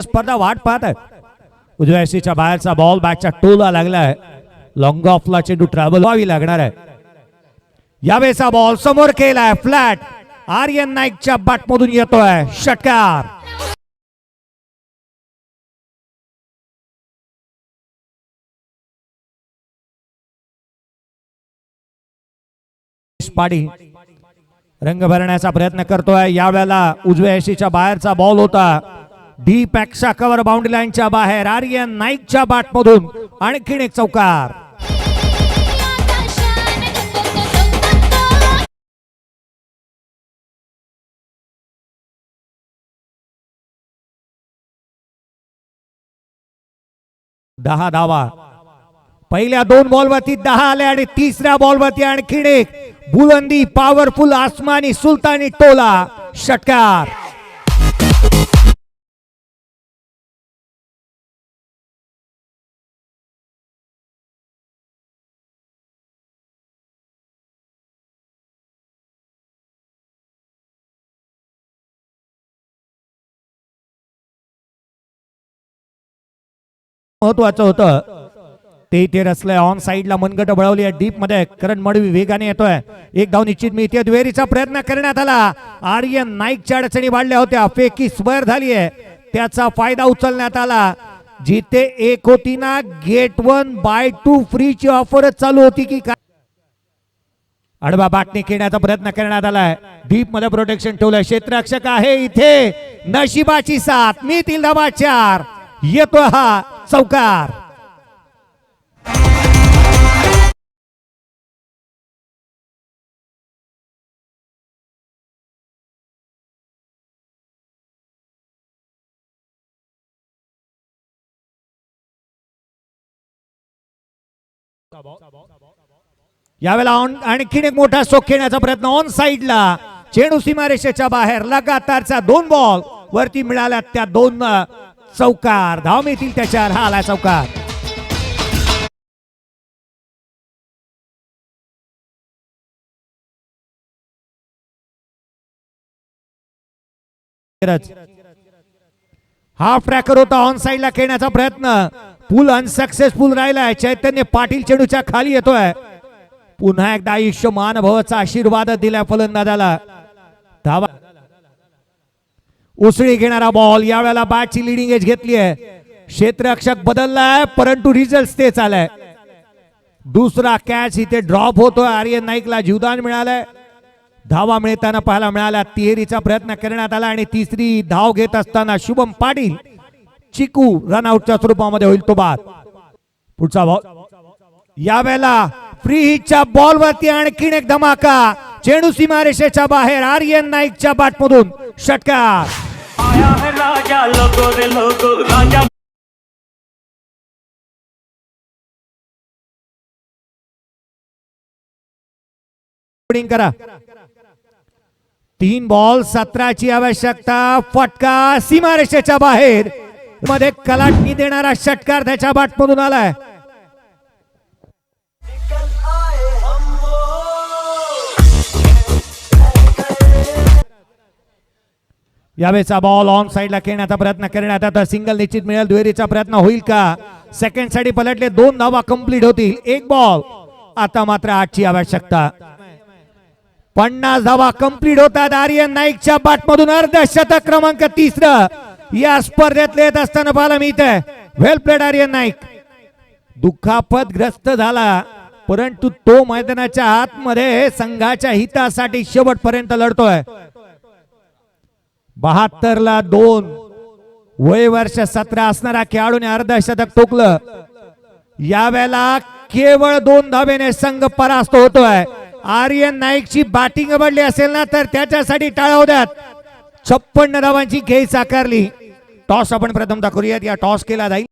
स्पर्धा वाट पाहत आहे. उजव्या यष्टीच्या बाहेरचा बॉल बॅटच्या टोला लागलाय. लॉंग ऑफला चेंडू ट्रॅव्हल व्हावी लागणार आहे. यावेळेचा बॉल समोर केलाय फ्लॅट. आर्यन नाईकच्या बॅटमधून येतोय षटकार. पाडी रंग भरण्याचा प्रयत्न करतोय. यावेळेला उजव्या यष्टीच्या बाहेरचा बॉल होता. डीप एक्स्ट्रा कव्हर बाउंड्री लाईनच्या बाहेर आर्यन नाईकच्या बॅटमधून आणखीन एक चौकार. दहा धावा. पहिल्या 2 बॉलवरती 10 आले आणि तिसऱ्या बॉलवरती आणखीन एक बुलंदी पॉवरफुल आसमानी सुलतानी टोला षटकार. महत्वाचं होतं ते इथे रचलंय. ऑन साइडला मनगट बळवली आहे. डीप मध्ये करण मडवी वेगाने येतोय. एक धाव निश्चित मिळते. दुहेरीचा प्रयत्न करण्यात आला. आर्यन नाईकच्या अडचणी वाढल्या होत्या. फेकी स्क्वेअर झाली आहे. त्याचा फायदा उचलण्यात आला. जिथे एक होती ना गेट 1/2 फ्रीची ऑफरच चालू होती की काय. आडवा बॅटने खेळण्याचा प्रयत्न करण्यात आलाय. डीप मध्ये प्रोटेक्शन ठेवलंय. क्षेत्ररक्षक आहे इथे. नशिबाची साथ. मिळतील धावा 4. येतो हा चौकार. यावेळेला आणखीन एक मोठा स्ट्रोक खेळण्याचा प्रयत्न ऑन साइडला. चेंडू सीमारेषेच्या बाहेर. लगातारचा 2 बॉल वरती मिळाल्या. त्या 2 चौकार. धाव मिळतील त्याच्यावर. हा आला चौकार. हाफ ट्रॅकर होता. ऑन साइडला खेळण्याचा प्रयत्न. पूल अनसक्सेसफुल राहिलाय. चैतन्य पाटील चेंडूच्या खाली येतोय. पुन्हा एकदा आयुष्य महानुभवाचा आशीर्वाद दिलाय फलंदाजाला. धावा. उसळी घेणारा बॉल. यावेळेला बॅटची लिडिंग एज घेतली आहे. क्षेत्ररक्षक बदललाय परंतु रिझल्ट तेच आलाय. दुसरा कॅच इथे ड्रॉप होतोय. आर्यन नाईकला जीवदान मिळालंय. धावा मिळताना पाहायला मिळाला. तिहेरीचा प्रयत्न करण्यात आला आणि तिसरी धाव घेत असताना शुभम पाटील चिकू रनआउटच्या स्वरूपामध्ये होईल तो बाद. पुढचा बॉल. यावेळेला फ्री हिटच्या बॉलवरती आणखीन एक धमाका. चेंडू सीमारेषेच्या बाहेर. आर्यन नाईकच्या बॅटमधून षटकार. आया है राजा लोगो रे लोगो राजा. करा. 3 बॉल 17ची आवश्यकता. फटका सीमारेषेच्या बाहेर. मध्ये कलाटणी देणारा षटकार त्याच्या बॅटमधून आलाय. यावेळेचा बॉल ऑन साइडला खेळण्याचा प्रयत्न करण्यात आता. सिंगल निश्चित मिळेल. दुहेरीचा प्रयत्न होईल का. सेकंड साठी पलटले. 2 धावा कंप्लीट होतील. 1 बॉल. आता मात्र 8ची आवश्यकता. 50 धावा कंप्लीट होतात. आर्यन नाईकच्या बॅटमधून अर्धशतक क्रमांक 3 या स्पर्धेत येत असताना पाहायला मिळतंय. वेल प्लेड आर्यन नाईक. दुखापत ग्रस्त झाला परंतु तो मैदानाच्या आतमध्ये संघाच्या हितासाठी शेवटपर्यंत लढतोय. 72 ला 2 वय वर्ष 17 असणारा खेळाडूने अर्धशतक ठोकलं. यावेळेला केवळ 2 धावेने संघ परास्त होतोय. आर्यन नाईकची बॅटिंग आवडली असेल ना तर त्याच्यासाठी टाळ्या द्यात. 56 धावांची खेळी साकारली. टॉस आपण प्रथमतः करूयात. या टॉस केला जाईल.